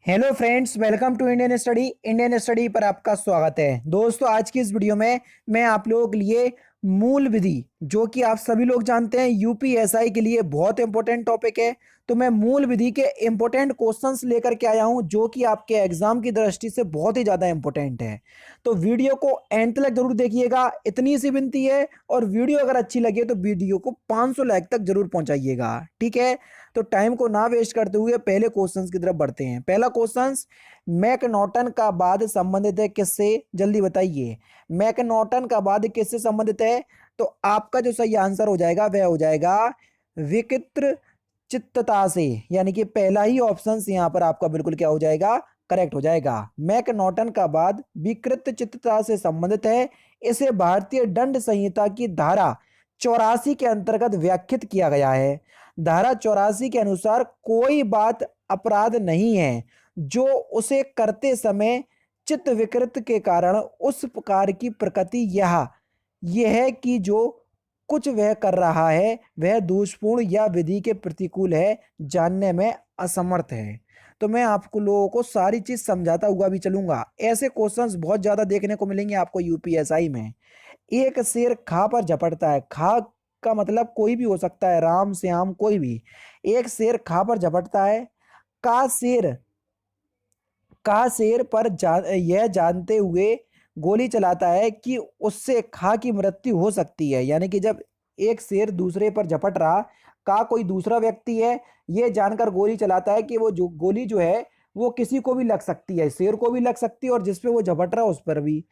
Hello friends, welcome to Indian study पर आपका स्वागत है। दोस्तों, आज की इस वीडियो में मैं आप लोगों के लिए मूल विधि, जो कि आप सभी लोग जानते हैं यूपीएसआई के लिए बहुत इंपॉर्टेंट टॉपिक है। तो मैं मूल विधि के इंपॉर्टेंट क्वेश्चंस लेकर के आया हूं, जो कि आपके एग्जाम की दृष्टि से बहुत ही ज़्यादा इंपॉर्टेंट है। तो वीडियो को एंड तक जरूर देखिएगा, इतनी सी विनती है। और वीडियो अगर अच्छी लगे तो वीडियो को 500 लाइक तक जरूर पहुंचाइएगा, ठीक है। तो टाइम को ना वेस्ट करते हुए पहले क्वेश्चंस की तरफ बढ़ते हैं। पहला क्वेश्चंस, मैकनॉटन का बाद संबंधित है किससे? जल्दी बताइए, मैकनॉटन का बाद किससे संबंधित है? तो आपका जो सही आंसर हो जाएगा वह हो जाएगा विकृत चित्तता से, यानी कि पहला ही ऑप्शन यहाँ पर आपका बिल्कुल क्या हो जाएगा, करेक्ट हो जाएगा। मैकनॉटन का बाद विकृत चित्तता से संबंधित है। इसे भारतीय दंड संहिता की धारा 84 के अंतर्गत व्याख्यात किया गया है। धारा 84 के अनुसार कोई बात अपराध नहीं है जो उसे करते समय चित्त विकृत के कारण उस प्रकार की प्रकृति यह है कि जो कुछ वह कर रहा है वह दोषपूर्ण या विधि के प्रतिकूल है, जानने में असमर्थ है। तो मैं आपको लोगों को सारी चीज समझाता हुआ भी चलूंगा। ऐसे क्वेश्चंस बहुत ज्यादा देखने को मिलेंगे आपको यूपीएसआई में। एक शेर खा पर झपटता है। खा का मतलब कोई भी हो सकता है, राम श्याम कोई भी। एक शेर खा पर झपटता है। का शेर यह जानते हुए गोली चलाता है कि उससे खा की मृत्यु हो सकती है। यानी कि जब एक शेर दूसरे पर झपट रहा, का कोई दूसरा व्यक्ति है, यह जानकर गोली चलाता है कि वो जो गोली जो है वो किसी को भी लग सकती है, शेर को भी लग सकती है और जिसपे वो झपट रहा है उस पर भी,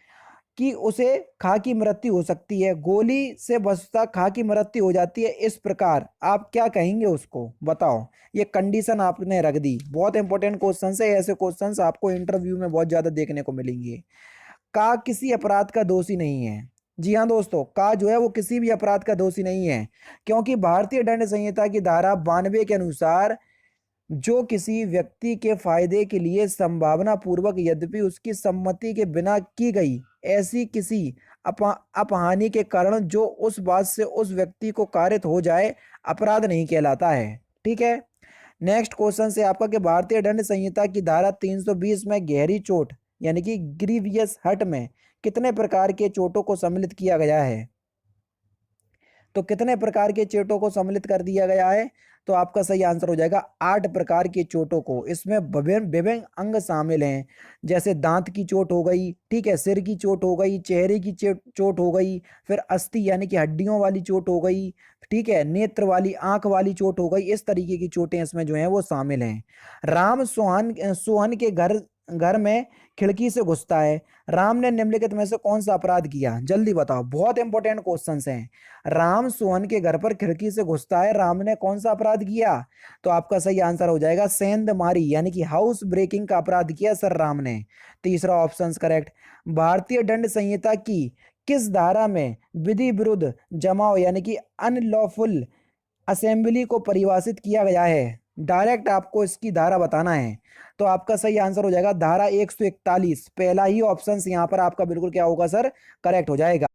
कि उसे खा की मृत्यु हो सकती है। गोली से बचता खा की मृत्यु हो जाती है। इस प्रकार आप क्या कहेंगे उसको, बताओ। ये कंडीशन आपने रख दी। बहुत इंपॉर्टेंट क्वेश्चन है, ऐसे क्वेश्चंस आपको इंटरव्यू में बहुत ज्यादा देखने को मिलेंगे। का किसी अपराध का दोषी नहीं है। जी हाँ दोस्तों, का जो है वो किसी भी अपराध का दोषी नहीं है, क्योंकि भारतीय दंड संहिता की धारा 92 के अनुसार जो किसी व्यक्ति के फायदे के लिए संभावना पूर्वक यद्यपि उसकी सम्मति के बिना की गई ऐसी किसी अपहानि के कारण जो उस बात से उस व्यक्ति को कारित हो जाए, अपराध नहीं कहलाता है, ठीक है। नेक्स्ट क्वेश्चन से आपका कि भारतीय दंड संहिता की धारा 320 में गहरी चोट यानी कि ग्रीवियस हर्ट में कितने प्रकार के चोटों को सम्मिलित किया गया है? तो कितने प्रकार के चोटों को सम्मिलित कर दिया गया है? तो आपका सही आंसर हो जाएगा 8 प्रकार के चोटों को। इसमें विभिन्न विभिन्न अंग शामिल हैं, जैसे दांत की चोट हो गई, ठीक है, सिर की चोट हो गई, चेहरे की चोट हो गई, फिर अस्थि यानी कि हड्डियों वाली चोट हो गई, ठीक है, नेत्र वाली आंख वाली चोट हो गई। इस तरीके की चोटें इसमें जो है वो शामिल हैं। राम सोहन सोहन के घर घर में खिड़की से घुसता है। राम ने निम्नलिखित में से कौन सा अपराध किया? जल्दी बताओ, बहुत इंपॉर्टेंट क्वेश्चंस हैं। राम सोहन के घर पर खिड़की से घुसता है, राम ने कौन सा अपराध किया? तो आपका सही आंसर हो जाएगा सेंधमारी यानी कि हाउस ब्रेकिंग का अपराध किया सर राम ने। तीसरा ऑप्शन करेक्ट। भारतीय दंड संहिता की किस धारा में विधि विरुद्ध जमाव यानी कि अनलॉफुल असेंबली को परिभाषित किया गया है? डायरेक्ट आपको इसकी धारा बताना है। तो आपका सही आंसर हो जाएगा धारा 141। पहला ही ऑप्शन यहाँ पर आपका बिल्कुल क्या होगा सर, करेक्ट हो जाएगा।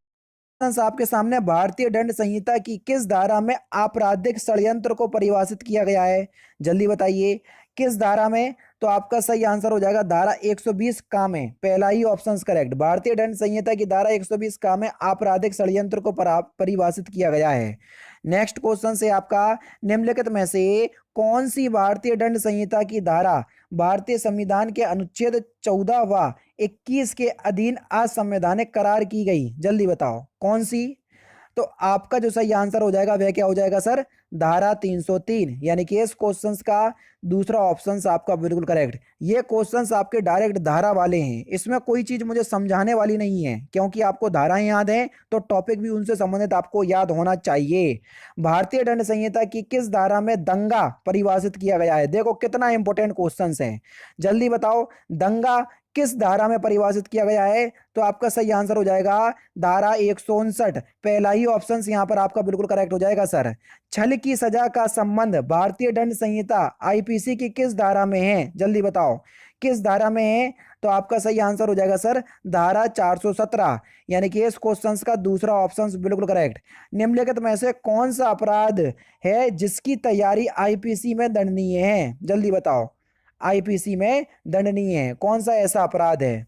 आपके सामने भारतीय दंड संहिता की किस धारा में आपराधिक षड्यंत्र को परिभाषित किया गया है? जल्दी बताइए, किस धारा में? तो आपका सही आंसर हो जाएगा धारा 120 का में। पहला ही ऑप्शन करेक्ट। भारतीय दंड संहिता की धारा 120 का में आपराधिक षड्यंत्र को परिभाषित किया गया है। नेक्स्ट क्वेश्चन से आपका, निम्नलिखित में से कौन सी भारतीय दंड संहिता की धारा भारतीय संविधान के अनुच्छेद 14 व 21 के अधीन असंवैधानिक करार की गई? जल्दी बताओ कौन सी? तो आपका जो सही आंसर हो जाएगा वह क्या हो जाएगा सर, धारा 303। यानी कि इस क्वेश्चंस का दूसरा ऑप्शन आपका बिल्कुल करेक्ट। ये क्वेश्चंस आपके डायरेक्ट धारा वाले हैं, इसमें कोई चीज मुझे समझाने वाली नहीं है, क्योंकि आपको धाराएं याद हैं तो टॉपिक भी उनसे संबंधित आपको याद होना चाहिए। भारतीय दंड संहिता की किस धारा में दंगा परिभाषित किया गया है? देखो कितना इंपॉर्टेंट क्वेश्चंस है, जल्दी बताओ, दंगा किस धारा में परिभाषित किया गया है? तो आपका सही आंसर हो जाएगा धारा 159। पहला ही ऑप्शन यहाँ पर आपका बिल्कुल करेक्ट हो जाएगा सर। छल की सजा का संबंध भारतीय दंड संहिता आईपीसी की किस धारा में है? जल्दी बताओ किस धारा में है? तो आपका सही आंसर हो जाएगा सर धारा 417। यानी कि इस क्वेश्चन का दूसरा ऑप्शन बिल्कुल करेक्ट। निम्नलिखित में से कौन सा अपराध है जिसकी तैयारी आईपीसी में दंडनीय है? जल्दी बताओ। आईपीसी में दंडनीय है। कौन सा ऐसा अपराध है?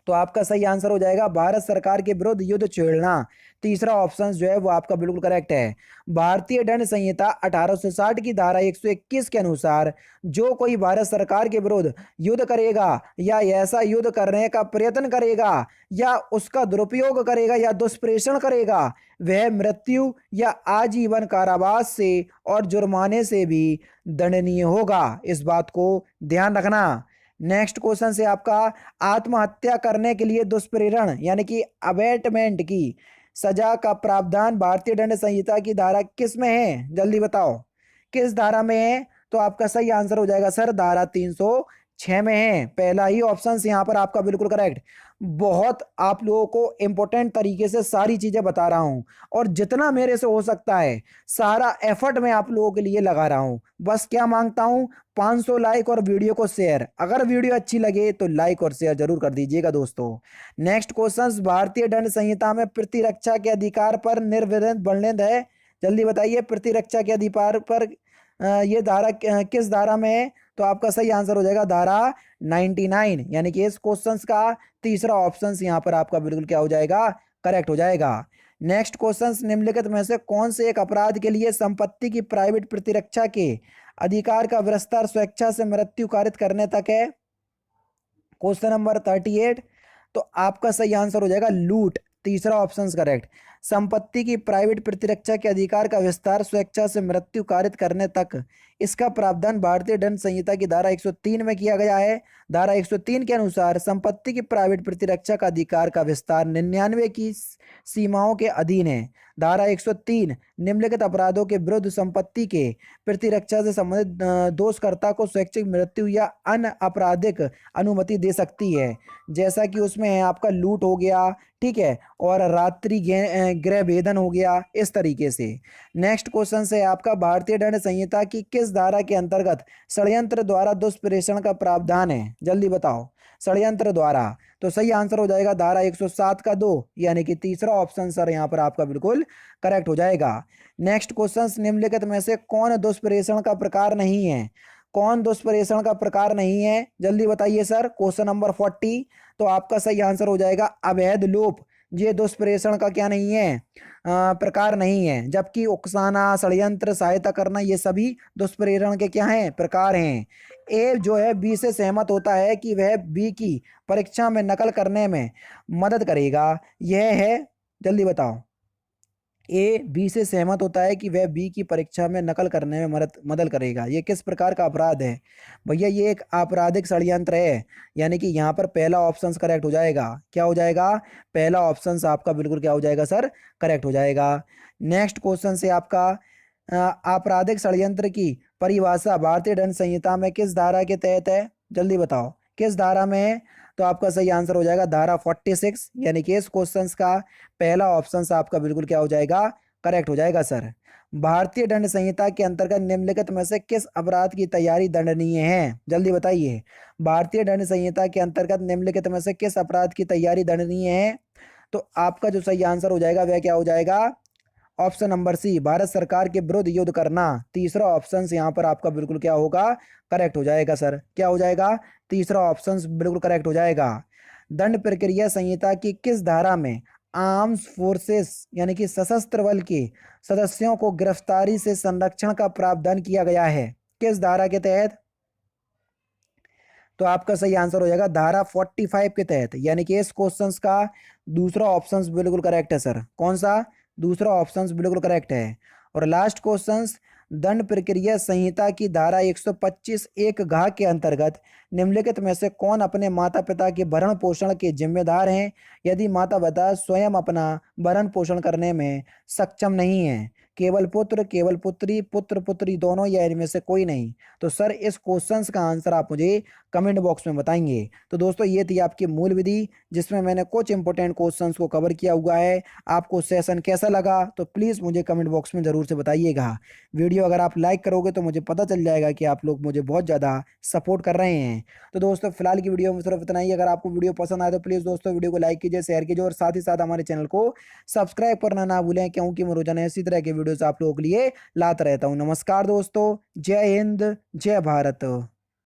तो आपका सही आंसर हो जाएगा भारत सरकार के विरुद्ध युद्ध छेड़ना। तीसरा ऑप्शन जो है वो आपका बिल्कुल करेक्ट है। भारतीय दंड संहिता 1860 की धारा 121 के अनुसार जो कोई भारत सरकार के विरुद्ध युद्ध करेगा या ऐसा युद्ध करने का प्रयत्न करेगा या उसका दुरुपयोग करेगा या दुष्प्रेषण करेगा, वह मृत्यु या आजीवन कारावास से और जुर्माने से भी दंडनीय होगा। इस बात को ध्यान रखना। नेक्स्ट क्वेश्चन से आपका, आत्महत्या करने के लिए दुष्प्रेरण यानी कि अबेटमेंट की सजा का प्रावधान भारतीय दंड संहिता की धारा किस में है? जल्दी बताओ किस धारा में है? तो आपका सही आंसर हो जाएगा सर धारा 306 में है। पहला ही ऑप्शन यहाँ पर आपका बिल्कुल करेक्ट। बहुत आप लोगों को इंपॉर्टेंट तरीके से सारी चीजें बता रहा हूं और जितना मेरे से हो सकता है सारा एफर्ट मैं आप लोगों के लिए लगा रहा हूं। बस क्या मांगता हूं, 500 लाइक और वीडियो को शेयर। अगर वीडियो अच्छी लगे तो लाइक और शेयर जरूर कर दीजिएगा दोस्तों। नेक्स्ट क्वेश्चन, भारतीय दंड संहिता में प्रतिरक्षा के अधिकार पर निर्विरोध वर्णित है। जल्दी बताइए प्रतिरक्षा के अधिकार पर ये धारा किस धारा में है? तो आपका सही आंसर हो जाएगा धारा 99 यानी कि इस क्वेश्चन का तीसरा ऑप्शन यहाँ पर आपका बिल्कुल क्या हो जाएगा? करेक्ट हो जाएगा। नेक्स्ट क्वेश्चन, निम्नलिखित में से कौन से एक अपराध के लिए संपत्ति की प्राइवेट प्रतिरक्षा के अधिकार का विस्तार स्वेच्छा से मृत्यु कारित करने तक है? Question number 38। तो आपका सही आंसर हो जाएगा लूट। तीसरा ऑप्शन करेक्ट। संपत्ति की प्राइवेट प्रतिरक्षा के अधिकार का विस्तार स्वेच्छा से मृत्यु कारित करने तक, इसका प्रावधान भारतीय दंड संहिता की धारा 103 में किया गया है। धारा 103 के अनुसार संपत्ति की प्राइवेट प्रतिरक्षा का अधिकार का विस्तार 99 की सीमाओं के अधीन है। धारा 103 निम्नलिखित अपराधों के विरुद्ध संपत्ति के प्रतिरक्षा से संबंधित दोषकर्ता को स्वैच्छिक मृत्यु या अन्य आपराधिक अनुमति दे सकती है। जैसा कि उसमें है आपका लूट हो गया, ठीक है, और रात्रि गृह भेदन हो गया, इस तरीके से। नेक्स्ट क्वेश्चन से आपका, भारतीय दंड संहिता की किस धारा के अंतर्गत षड्यंत्र द्वारा दुष्प्रेषण का प्रावधान है? जल्दी बताओ षड्यंत्र द्वारा। तो सही आंसर हो जाएगा धारा 107 का 2 यानी कि तीसरा ऑप्शन सर यहाँ पर आपका बिल्कुल करेक्ट हो जाएगा। नेक्स्ट क्वेश्चन, निम्नलिखित में से कौन दुष्प्रेषण का प्रकार नहीं है? कौन दुष्प्रेषण का प्रकार नहीं है? जल्दी बताइए सर। Question number 40। तो आपका सही आंसर हो जाएगा अवैध लोप। ये दुष्प्रेषण का क्या नहीं है? प्रकार नहीं है। जबकि उकसाना, षड्यंत्र, सहायता करना, ये सभी दुष्प्रेरण के क्या हैं? प्रकार हैं। ए जो है बी से सहमत होता है कि वह बी की परीक्षा में नकल करने में मदद करेगा, यह है, जल्दी बताओ। ए बी से सहमत होता है कि वह बी की परीक्षा में नकल करने में मदद करेगा, ये किस प्रकार का अपराध है? भैया ये एक आपराधिक षड्यंत्र है। यानी कि यहाँ पर पहला ऑप्शन करेक्ट हो जाएगा। क्या हो जाएगा? पहला ऑप्शन आपका बिल्कुल क्या हो जाएगा सर? करेक्ट हो जाएगा। नेक्स्ट क्वेश्चन से आपका, आपराधिक षड्यंत्र की परिभाषा भारतीय दंड संहिता में किस धारा के तहत है? जल्दी बताओ किस धारा में है? तो आपका सही आंसर हो जाएगा धारा 46 यानी कि इस क्वेश्चन का पहला ऑप्शन आपका बिल्कुल क्या हो जाएगा? करेक्ट हो जाएगा सर। भारतीय दंड संहिता के अंतर्गत निम्नलिखित में से किस अपराध की तैयारी दंडनीय है? जल्दी बताइए। भारतीय दंड संहिता के अंतर्गत निम्नलिखित में से किस अपराध की तैयारी दंडनीय है? तो आपका जो सही आंसर हो जाएगा वह क्या हो जाएगा? ऑप्शन नंबर सी, भारत सरकार के विरुद्ध युद्ध करना। तीसरा ऑप्शन यहाँ पर आपका बिल्कुल क्या होगा? करेक्ट हो जाएगा सर। क्या हो जाएगा? तीसरा ऑप्शन बिल्कुल करेक्ट हो जाएगा। दंड प्रक्रिया संहिता की किस धारा में आर्म्स फोर्सेस यानी कि सशस्त्र बल के सदस्यों को गिरफ्तारी से संरक्षण का प्रावधान किया गया है? किस धारा के तहत? तो आपका सही आंसर हो जाएगा धारा 45 के तहत। यानी कि इस क्वेश्चन का दूसरा ऑप्शन बिल्कुल करेक्ट है सर। कौन सा? दूसरा ऑप्शन बिल्कुल करेक्ट है। और लास्ट क्वेश्चन, दंड प्रक्रिया संहिता की धारा 125 एक घ के अंतर्गत निम्नलिखित में से कौन अपने माता पिता के भरण पोषण के जिम्मेदार हैं यदि माता पिता स्वयं अपना भरण पोषण करने में सक्षम नहीं है? केवल पुत्र, केवल पुत्री, पुत्र पुत्री दोनों, या इनमें से कोई नहीं? तो सर इस क्वेश्चंस का आंसर आप मुझे कमेंट बॉक्स में बताएंगे। तो दोस्तों ये थी आपकी मूल विधि जिसमें मैंने कुछ इंपॉर्टेंट क्वेश्चंस को कवर किया हुआ है। आपको सेशन कैसा लगा तो प्लीज़ मुझे कमेंट बॉक्स में ज़रूर से बताइएगा। वीडियो अगर आप लाइक करोगे तो मुझे पता चल जाएगा कि आप लोग मुझे बहुत ज़्यादा सपोर्ट कर रहे हैं। तो दोस्तों फिलहाल की वीडियो में सिर्फ इतना ही। अगर आपको वीडियो पसंद आए तो प्लीज़ दोस्तों वीडियो को लाइक कीजिए, शेयर कीजिए और साथ ही साथ हमारे चैनल को सब्सक्राइब करना ना भूलें, क्योंकि मैं रोजाना इसी तरह के वीडियोस आप लोगों के लिए लाता रहता हूँ। नमस्कार दोस्तों, जय हिंद, जय भारत।